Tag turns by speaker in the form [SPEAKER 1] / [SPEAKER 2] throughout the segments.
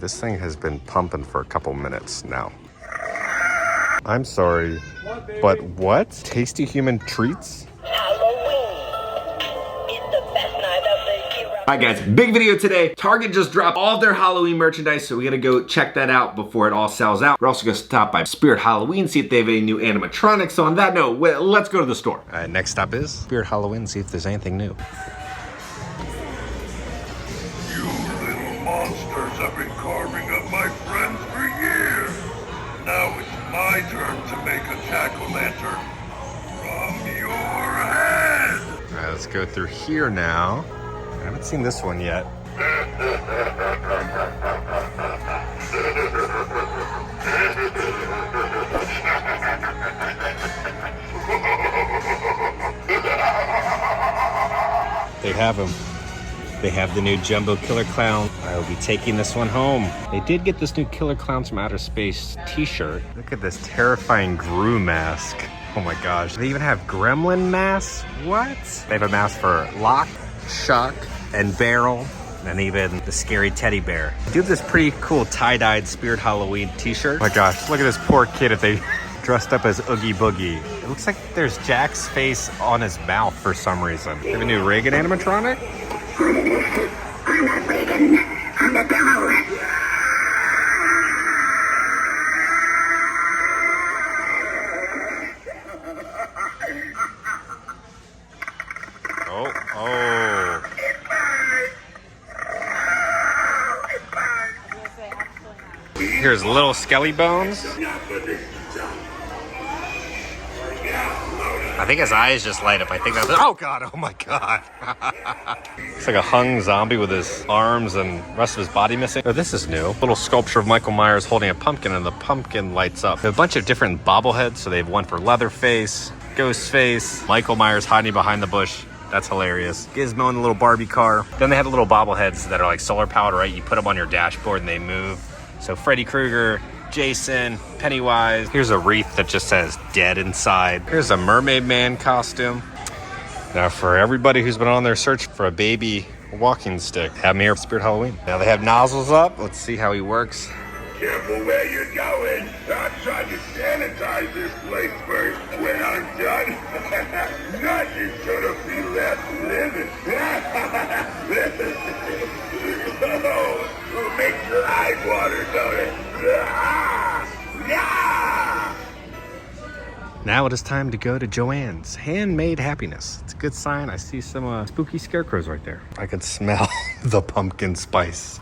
[SPEAKER 1] This thing has been pumping for a couple minutes now. I'm sorry, but what? Tasty human treats?
[SPEAKER 2] Alright guys, big video today. Target just dropped all of their Halloween merchandise, so we gotta go check that out before it all sells out. We're also gonna stop by Spirit Halloween, see if they have any new animatronics. So on that note, let's go to the store.
[SPEAKER 1] Next stop is Spirit Halloween, see if there's anything new.
[SPEAKER 3] You little monsters have been carving up my friends for years. Now it's my turn to make a jack-o'-lantern from your head.
[SPEAKER 1] All right, let's go through here now. I haven't seen this one yet. They have them. They have the new Jumbo Killer Clown. I will be taking this one home. They did get this new Killer Clowns from Outer Space t-shirt. Look at this terrifying Gru mask. Oh my gosh. They even have gremlin masks? What? They have a mask for Lock, Shock, and Barrel, and even the scary teddy bear. I do have this pretty cool tie-dyed Spirit Halloween t-shirt. Oh my gosh, look at this poor kid if they dressed up as Oogie Boogie. It looks like there's Jack's face on his mouth for some reason. They have a new Reagan animatronic?
[SPEAKER 4] I'm not Reagan. I'm the devil.
[SPEAKER 1] Oh. Here's little Skelly Bones. I think his eyes just light up. I think that's... Oh God, oh my God. It's like a hung zombie with his arms and rest of his body missing. Oh, this is new. Little sculpture of Michael Myers holding a pumpkin, and the pumpkin lights up. They have a bunch of different bobbleheads. So they have one for Leatherface, Ghostface, Michael Myers hiding behind the bush. That's hilarious. Gizmo in the little Barbie car. Then they have the little bobbleheads that are like solar powered, right? You put them on your dashboard and they move. So Freddy Krueger, Jason, Pennywise. Here's a wreath that just says dead inside. Here's a Mermaid Man costume. Now for everybody who's been on their search for a baby walking stick, have me here for Spirit Halloween. Now they have nozzles up. Let's see how he works.
[SPEAKER 3] Careful where you're going. I'm trying to sanitize this place first. When I'm done, nothing's gonna be left living. Oh, it makes live water, don't it? Yeah!
[SPEAKER 1] Now it is time to go to Joann's Handmade Happiness. It's a good sign. I see some spooky scarecrows right there. I could smell the pumpkin spice.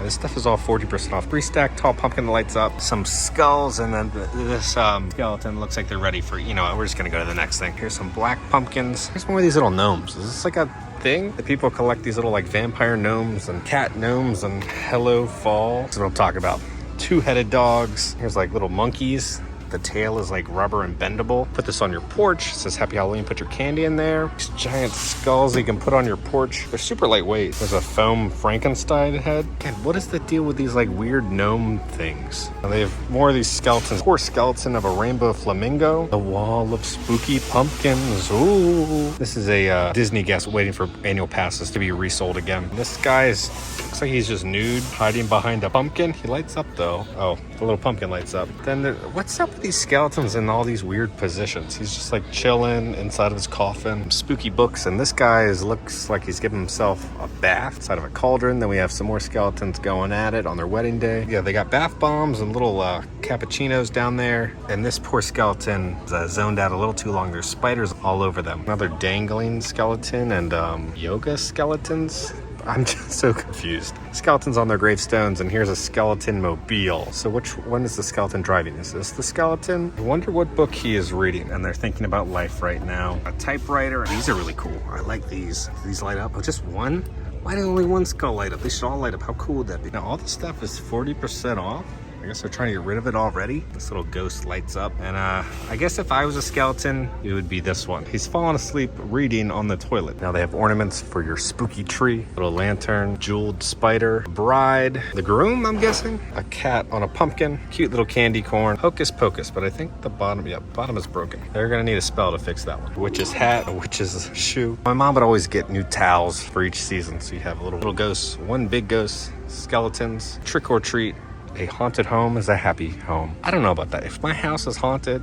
[SPEAKER 1] This stuff is all 40% off. 3-stack tall pumpkin that lights up. Some skulls, and then this skeleton looks like they're ready for, you know, we're just gonna go to the next thing. Here's some black pumpkins. Here's one of these little gnomes. Is this like a thing that people collect, these little like vampire gnomes and cat gnomes and Hello Fall? That's what I'm talking about. 2-headed dogs. Here's like little monkeys. The tail is like rubber and bendable. Put this on your porch. It says Happy Halloween. Put your candy in there. These giant skulls you can put on your porch. They're super lightweight. There's a foam Frankenstein head. And what is the deal with these like weird gnome things? Now they have more of these skeletons. Poor skeleton of a rainbow flamingo. The wall of spooky pumpkins. Ooh. This is a Disney guest waiting for annual passes to be resold again. This guy looks like he's just nude, hiding behind a pumpkin. He lights up though. Oh, the little pumpkin lights up. Then what's up with these skeletons in all these weird positions? He's just like chilling inside of his coffin. Spooky books, and this guy looks like he's giving himself a bath inside of a cauldron. Then we have some more skeletons going at it on their wedding day. Yeah, they got bath bombs and little cappuccinos down there. And this poor skeleton is zoned out a little too long. There's spiders all over them. Another dangling skeleton and yoga skeletons. I'm just so confused. Skeletons on their gravestones, and here's a skeleton mobile. So which one is the skeleton driving? Is this the skeleton? I wonder what book he is reading. And they're thinking about life right now. A typewriter. These are really cool. I like these. These light up. Oh, just one? Why did only one skull light up? They should all light up. How cool would that be? Now all this stuff is 40% off. I guess they're trying to get rid of it already. This little ghost lights up. And I guess if I was a skeleton, it would be this one. He's falling asleep reading on the toilet. Now they have ornaments for your spooky tree. Little lantern, jeweled spider, bride, the groom, I'm guessing. A cat on a pumpkin, cute little candy corn, hocus pocus. But I think the bottom, bottom is broken. They're gonna need a spell to fix that one. Witch's hat, a witch's shoe. My mom would always get new towels for each season. So you have little ghosts, one big ghost, skeletons, trick or treat. A haunted home is a happy home. I don't know about that. If my house is haunted,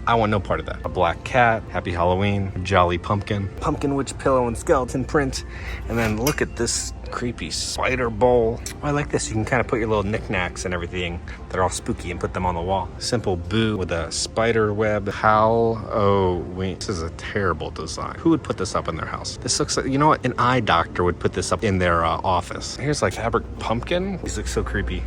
[SPEAKER 1] I want no part of that. A black cat, happy Halloween, jolly pumpkin, pumpkin witch pillow and skeleton print. And then look at this creepy spider bowl. Oh, I like this. You can kind of put your little knickknacks and everything that are all spooky and put them on the wall. Simple boo with a spider web. Halloween. This is a terrible design. Who would put this up in their house? This looks like, you know what? An eye doctor would put this up in their office. Here's like fabric pumpkin. These look so creepy.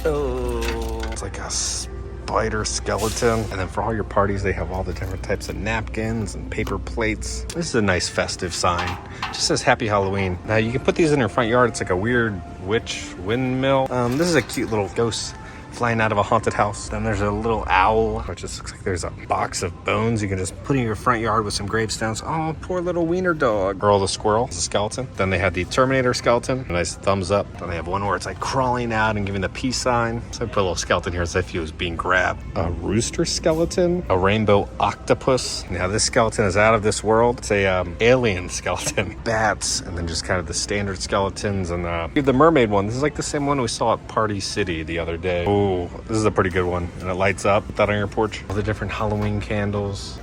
[SPEAKER 1] It's like a spider skeleton. And then for all your parties, they have all the different types of napkins and paper plates. This is a nice festive sign. It just says Happy Halloween. Now you can put these in your front yard. It's like a weird witch windmill. This is a cute little ghost flying out of a haunted house. Then there's a little owl, which just looks like there's a box of bones you can just put in your front yard with some gravestones. Oh, poor little wiener dog. Earl the squirrel is a skeleton. Then they have the Terminator skeleton, a nice thumbs up. Then they have one where it's like crawling out and giving the peace sign. So I put a little skeleton here as if he was being grabbed. A rooster skeleton, a rainbow octopus. Now this skeleton is out of this world. It's a alien skeleton. Bats, and then just kind of the standard skeletons. And the mermaid one. This is like the same one we saw at Party City the other day. Ooh, this is a pretty good one. And it lights up. Put that on your porch. All the different Halloween candles.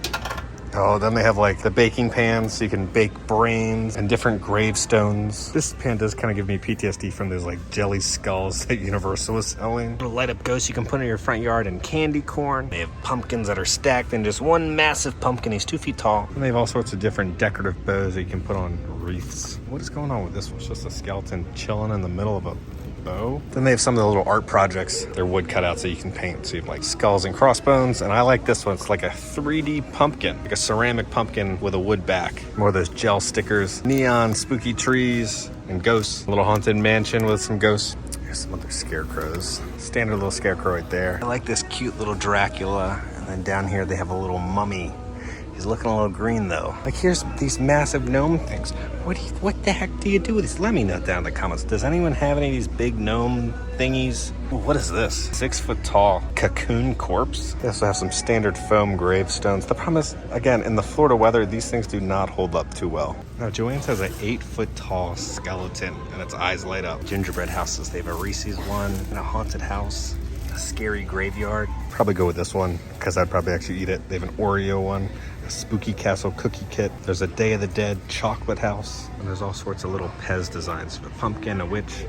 [SPEAKER 1] Oh, then they have like the baking pans so you can bake brains and different gravestones. This pan does kind of give me PTSD from those like jelly skulls that Universal was selling. Little light up ghosts you can put in your front yard and candy corn. They have pumpkins that are stacked in just one massive pumpkin. He's 2 feet tall. And they have all sorts of different decorative bows that you can put on wreaths. What is going on with this one? It's just a skeleton chilling in the middle of a bow. Then they have some of the little art projects. They're wood cutouts that you can paint. So you have like skulls and crossbones. And I like this one. It's like a 3D pumpkin, like a ceramic pumpkin with a wood back. More of those gel stickers, neon spooky trees and ghosts. A little haunted mansion with some ghosts. Here's some other scarecrows. Standard little scarecrow right there. I like this cute little Dracula. And then down here they have a little mummy. He's looking a little green though. Like here's these massive gnome things. What the heck do you do with this? Let me know down in the comments. Does anyone have any of these big gnome thingies? Ooh, what is this? 6 foot tall cocoon corpse. They also have some standard foam gravestones. The problem is, again, in the Florida weather, these things do not hold up too well. Now Joann has an 8 foot tall skeleton and its eyes light up. Gingerbread houses. They have a Reese's one and a haunted house. A scary graveyard. Probably go with this one because I'd probably actually eat it. They have an Oreo one, a spooky castle cookie kit. There's a Day of the Dead chocolate house, and there's all sorts of little Pez designs. A pumpkin, a witch,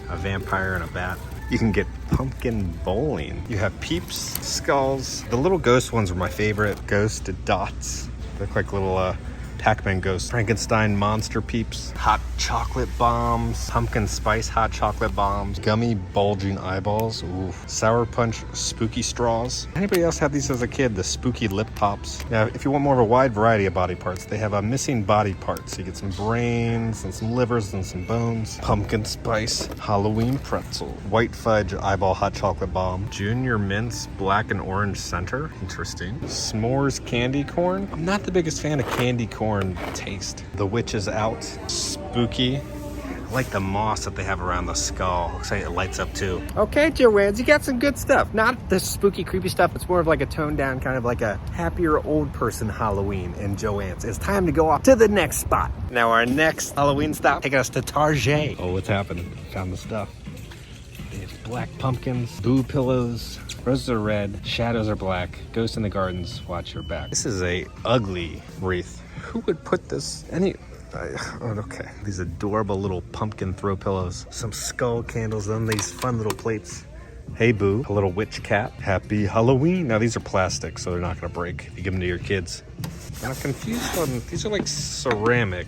[SPEAKER 1] a vampire, and a bat. You can get pumpkin bowling. You have peeps, skulls. The little ghost ones were my favorite. Ghost dots. They look like little Pac-Man ghosts. Frankenstein monster peeps. Hot chocolate bombs. Pumpkin spice hot chocolate bombs. Gummy bulging eyeballs. Ooh. Sour punch spooky straws. Anybody else have these as a kid? The spooky lip pops. Now, if you want more of a wide variety of body parts, they have a missing body parts. So you get some brains and some livers and some bones. Pumpkin spice Halloween pretzel. White fudge eyeball hot chocolate bomb. Junior mints black and orange center. Interesting. S'mores candy corn. I'm not the biggest fan of candy corn taste. The witch is out. Spooky. I like the moss that they have around the skull. Looks like it lights up too. Okay, Joann, you got some good stuff. Not the spooky, creepy stuff. It's more of like a toned down, kind of like a happier old person Halloween in Joann's. It's time to go off to the next spot. Now our next Halloween stop taking us to Target. Oh, what's happening? Found the stuff. They have black pumpkins, boo pillows. Roses are red, shadows are black. Ghosts in the gardens, watch your back. This is a ugly wreath. Who would put this? Okay. These adorable little pumpkin throw pillows. Some skull candles, then these fun little plates. Hey boo, a little witch cat. Happy Halloween. Now these are plastic, so they're not gonna break if you give them to your kids. Now I'm confused on, these are like ceramic.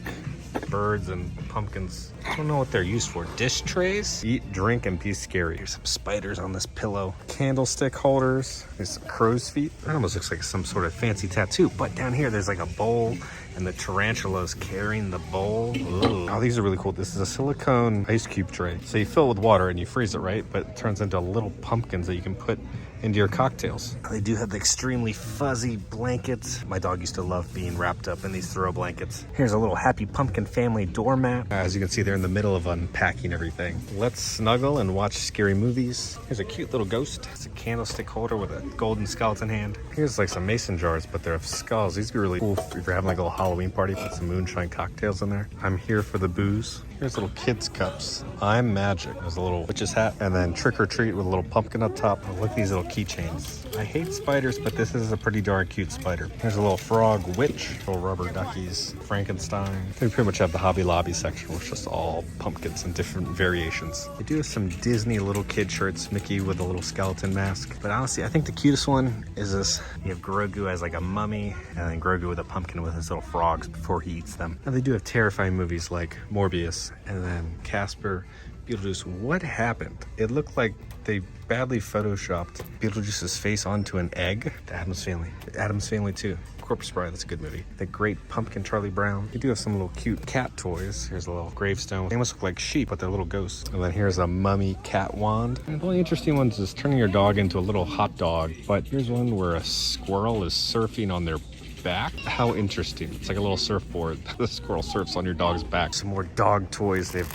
[SPEAKER 1] birds and pumpkins. I don't know what they're used for. Dish trays? Eat, drink, and be scary. There's some spiders on this pillow. Candlestick holders. There's some crow's feet. That almost looks like some sort of fancy tattoo. But down here, there's like a bowl, and the tarantula's carrying the bowl. Ooh. Oh, these are really cool. This is a silicone ice cube tray. So you fill it with water and you freeze it, right? But it turns into little pumpkins that you can put into your cocktails. They do have the extremely fuzzy blankets. My dog used to love being wrapped up in these throw blankets. Here's a little happy pumpkin family doormat. As you can see, they're in the middle of unpacking everything. Let's snuggle and watch scary movies. Here's a cute little ghost. It's a candlestick holder with a golden skeleton hand. Here's like some mason jars, but they're of skulls. These would be really cool if you're having like a little Halloween party. Put some moonshine cocktails in there. I'm here for the booze. Here's little kids cups. I'm magic. There's a little witch's hat, and then trick or treat with a little pumpkin up top. Oh, look at these little keychains. I hate spiders, but this is a pretty darn cute spider. There's a little frog witch, little rubber duckies, Frankenstein. We pretty much have the Hobby Lobby section, which is just all pumpkins and different variations. They do have some Disney little kid shirts, Mickey with a little skeleton mask. But honestly, I think the cutest one is this. You have Grogu as like a mummy, and then Grogu with a pumpkin with his little frogs before he eats them. Now they do have terrifying movies like Morbius, and then Casper, Beetlejuice. What happened? It looked like they badly photoshopped Beetlejuice's face onto an egg. The Addams Family. The Addams Family too. Corpse Bride, that's a good movie. The Great Pumpkin Charlie Brown. They do have some little cute cat toys. Here's a little gravestone. They almost look like sheep, but they're little ghosts. And then here's a mummy cat wand. And the only interesting one is just turning your dog into a little hot dog. But here's one where a squirrel is surfing on their back. How interesting. It's like a little surfboard. The squirrel surfs on your dog's back. Some more dog toys. They've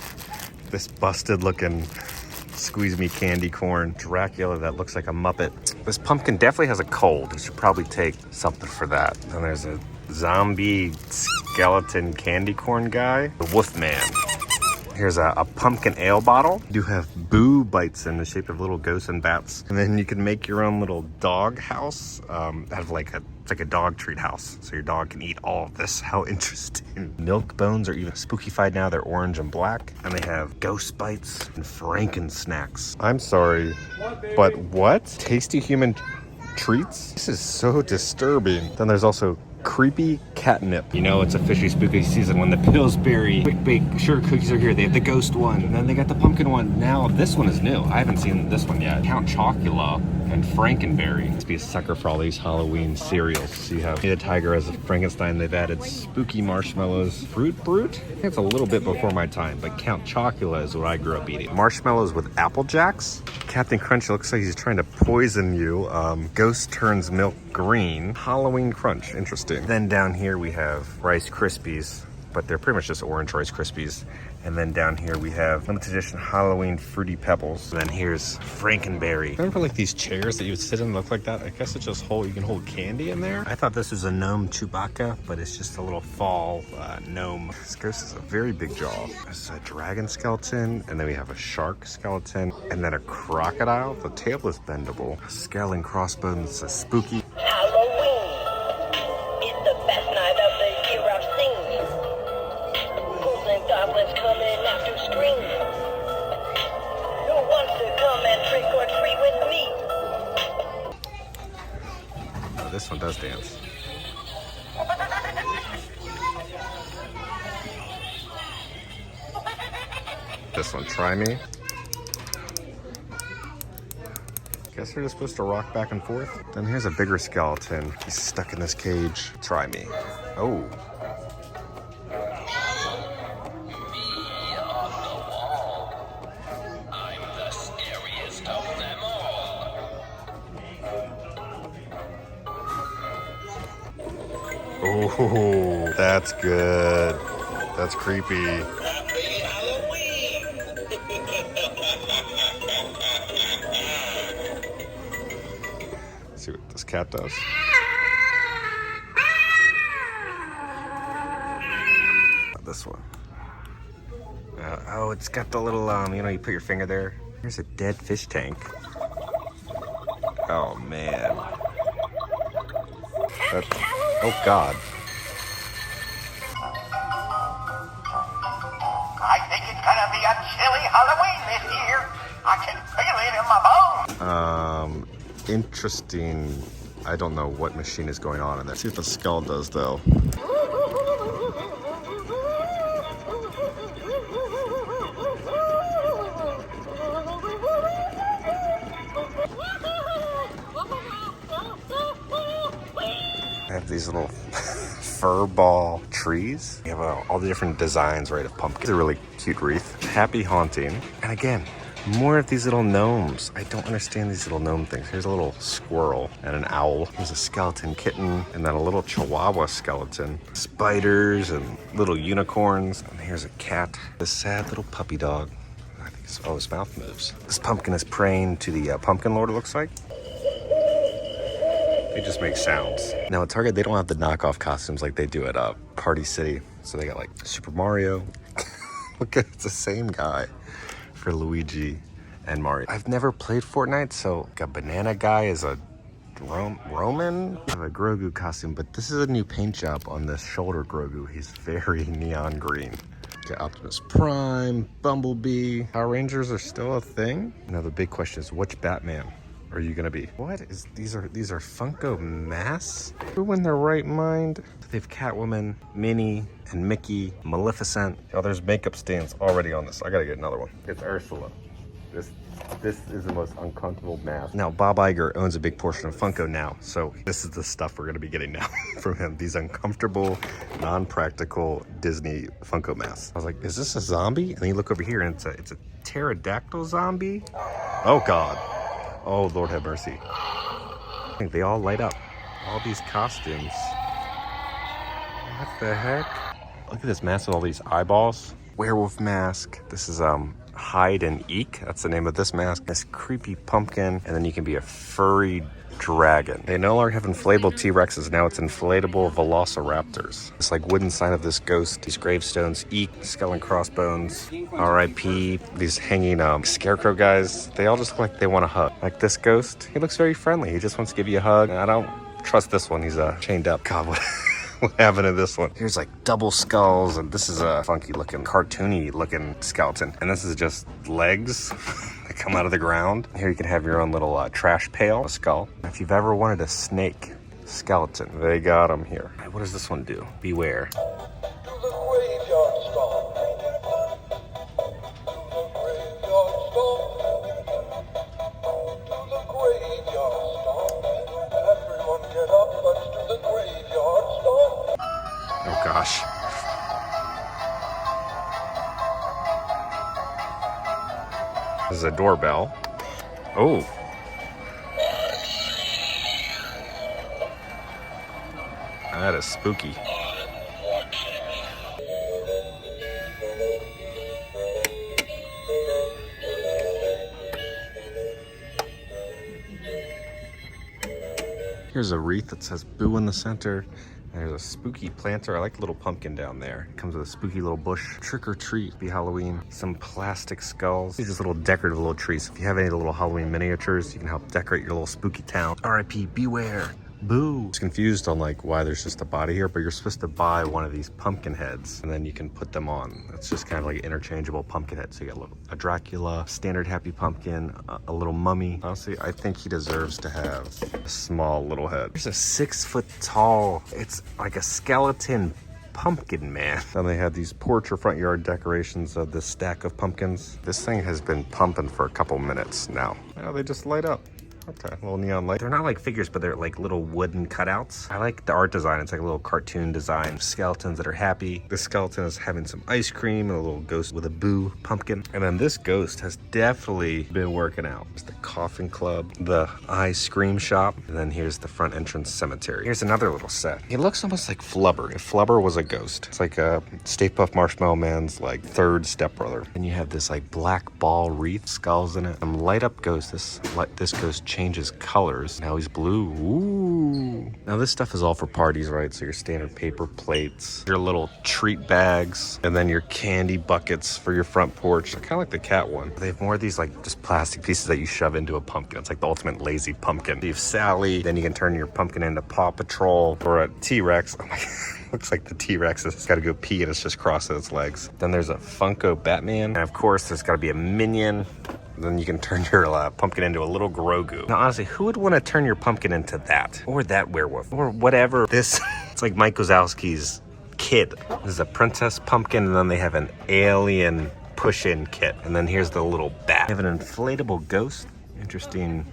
[SPEAKER 1] this busted looking Squeeze Me candy corn Dracula that looks like a Muppet. This pumpkin definitely has a cold. You should probably take something for that. And there's a zombie skeleton candy corn guy. The Wolfman. Here's a pumpkin ale bottle. You do have boo bites in the shape of little ghosts and bats. And then you can make your own little dog house out of it's like a dog treat house. So your dog can eat all of this. How interesting. Milk bones are even spookified now. They're orange and black. And they have ghost bites and Franken snacks. I'm sorry, but what? Tasty human treats? This is so disturbing. Then there's also creepy catnip. You know it's a fishy spooky season when the Pillsbury quick bake sugar cookies are here. They have the ghost one, and then they got the pumpkin one. Now this one is new. I haven't seen this one yet. Count Chocula and Frankenberry. Let's be a sucker for all these Halloween cereals. So you have the Tiger as a Frankenstein. They've added spooky marshmallows. Fruit Brute? I think it's a little bit before my time, but Count Chocula is what I grew up eating. Marshmallows with Apple Jacks. Captain Crunch looks like he's trying to poison you. Ghost turns milk green. Halloween Crunch, interesting. Then down here we have Rice Krispies, but they're pretty much just orange Rice Krispies. And then down here we have limited edition Halloween Fruity Pebbles. And then here's Frankenberry. Remember like these chairs that you would sit in and look like that? I guess it's just you can hold candy in there. I thought this was a gnome Chewbacca, but it's just a little fall gnome. This ghost has a very big jaw. There's a dragon skeleton, and then we have a shark skeleton, and then a crocodile. The tail is bendable. A skull and crossbones, a spooky. This one does dance. This one, Try Me. Guess they're just supposed to rock back and forth. Then here's a bigger skeleton. He's stuck in this cage. Try Me. Oh. Oh, that's good. That's creepy.
[SPEAKER 3] Happy Halloween!
[SPEAKER 1] Let's see what this cat does. This one. Oh, it's got the little, you put your finger there. Here's a dead fish tank. Oh, man. Oh, God.
[SPEAKER 4] I think it's gonna be a chilly Halloween this year. I can feel it in my bones.
[SPEAKER 1] Interesting. I don't know what machine is going on in there. Let's see what the skull does, though. these little fur ball trees. You have all the different designs, right, of pumpkins. It's a really cute wreath. Happy haunting. And again, more of these little gnomes. I don't understand these little gnome things. Here's a little squirrel and an owl. There's a skeleton kitten and then a little chihuahua skeleton. Spiders and little unicorns. And here's a cat. This sad little puppy dog. I think his mouth moves. This pumpkin is praying to the pumpkin lord, it looks like. They just make sounds. Now at Target, they don't have the knockoff costumes like they do at Party City. So they got like Super Mario. Look at it's the same guy for Luigi and Mario. I've never played Fortnite, so like a banana guy is a Roman. I have a Grogu costume, but this is a new paint job on this shoulder Grogu. He's very neon green. Got Optimus Prime, Bumblebee. Power Rangers are still a thing. Now the big question is, which Batman are you gonna be? What is these are Funko masks? Who in their right mind? They have Catwoman, Minnie, and Mickey, Maleficent. Oh, there's makeup stains already on this. I gotta get another one. It's Ursula. This is the most uncomfortable mask. Now, Bob Iger owns a big portion of Funko now, so this is the stuff we're gonna be getting now from him. These uncomfortable, non-practical Disney Funko masks. I was like, is this a zombie? And then you look over here and it's a pterodactyl zombie? Oh God. Oh, Lord have mercy. I think they all light up. All these costumes. What the heck? Look at this mask with all these eyeballs. Werewolf mask. This is Hide and Eek. That's the name of this mask. This creepy pumpkin. And then you can be a furry dragon. They no longer have inflatable T-Rexes. Now it's inflatable velociraptors. It's like wooden sign of this ghost. These gravestones. Eek, skull and crossbones. R.I.P. These hanging scarecrow guys. They all just look like they want a hug. Like this ghost. He looks very friendly. He just wants to give you a hug. I don't trust this one. He's chained up. God, what happened to this one? Here's like double skulls, and this is a funky looking, cartoony looking skeleton. And this is just legs that come out of the ground. Here you can have your own little trash pail, a skull. If you've ever wanted a snake skeleton, they got them here. What does this one do? Beware. Oh gosh. This is a doorbell. Oh. That is spooky. Here's a wreath that says boo in the center. There's a spooky planter. I like the little pumpkin down there. It comes with a spooky little bush. Trick or treat, be Halloween. Some plastic skulls. These are just little decorative little trees. If you have any little Halloween miniatures, you can help decorate your little spooky town. R.I.P. Beware. Boo. I was confused on like why there's just a body here, but you're supposed to buy one of these pumpkin heads and then you can put them on. It's just kind of like an interchangeable pumpkin head. So you got a Dracula, standard happy pumpkin, a little mummy. Honestly, I think he deserves to have a small little head. There's a 6 foot tall, it's like a skeleton pumpkin man. Then they had these porch or front yard decorations of this stack of pumpkins. This thing has been pumping for a couple minutes now. Now they just light up. Okay, a little neon light. They're not like figures, but they're like little wooden cutouts. I like the art design. It's like a little cartoon design. Skeletons that are happy. This skeleton is having some ice cream and a little ghost with a boo pumpkin. And then this ghost has definitely been working out. It's the coffin club, the ice cream shop, and then here's the front entrance cemetery. Here's another little set. It looks almost like Flubber. If Flubber was a ghost. It's like a Stay Puft Marshmallow Man's like third stepbrother. And you have this like black ball wreath, skulls in it. Some light up ghost. This ghost changes colors. Now he's blue. Ooh. Now this stuff is all for parties, right? So your standard paper plates, your little treat bags, and then your candy buckets for your front porch. Kind of like the cat one. They have more of these like just plastic pieces that you shove into a pumpkin. It's like the ultimate lazy pumpkin. You have Sally, then you can turn your pumpkin into Paw Patrol or a T-Rex. Oh my God. Looks like the T-Rex has got to go pee and it's just crossing its legs. Then there's a Funko Batman. And of course, there's got to be a Minion. Then you can turn your pumpkin into a little Grogu. Now, honestly, who would want to turn your pumpkin into that? Or that werewolf? Or whatever. This, it's like Mike Wazowski's kid. There's a princess pumpkin, and then they have an alien push-in kit. And then here's the little bat. They have an inflatable ghost. Interesting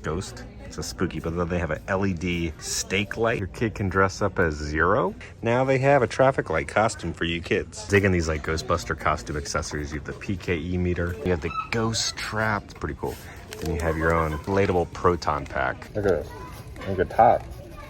[SPEAKER 1] ghost. It's a spooky, but then they have an LED stake light. Your kid can dress up as Zero. Now they have a traffic light costume for you kids. Digging these like Ghostbuster costume accessories. You have the PKE meter. You have the ghost trap. It's pretty cool. Then you have your own inflatable proton pack. Look at this. Look at the top.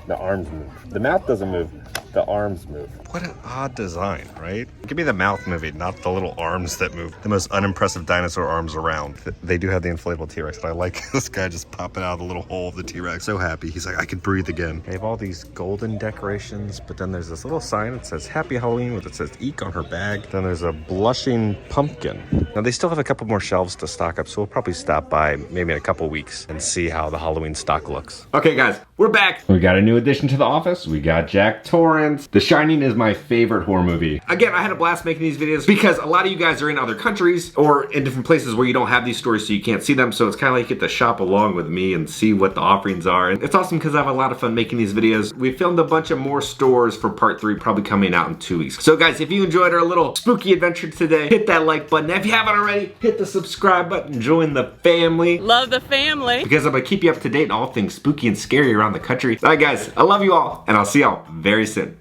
[SPEAKER 1] The arms move. The mouth doesn't move. The arms move. What an odd design, right? Give me the mouth moving, not the little arms that move. The most unimpressive dinosaur arms around. They do have the inflatable T-Rex, and I like this guy just popping out of the little hole of the T-Rex. So happy. He's like, I can breathe again. They have all these golden decorations, but then there's this little sign that says Happy Halloween with it says Eek on her bag. Then there's a blushing pumpkin. Now they still have a couple more shelves to stock up, so we'll probably stop by maybe in a couple weeks and see how the Halloween stock looks.
[SPEAKER 2] Okay guys, we're back. We got a new addition to the office. We got Jack Torrance. The Shining is my favorite horror movie. Again, I had a blast making these videos because a lot of you guys are in other countries or in different places where you don't have these stories so you can't see them. So it's kind of like you get to shop along with me and see what the offerings are. And it's awesome because I have a lot of fun making these videos. We filmed a bunch of more stores for part 3, probably coming out in 2 weeks. So guys, if you enjoyed our little spooky adventure today, hit that like button. If you haven't already, hit the subscribe button. Join the family.
[SPEAKER 5] Love the family.
[SPEAKER 2] Because I'm gonna keep you up to date on all things spooky and scary around the country. All right guys, I love you all and I'll see y'all very soon.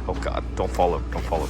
[SPEAKER 1] Oh God, don't follow, don't follow.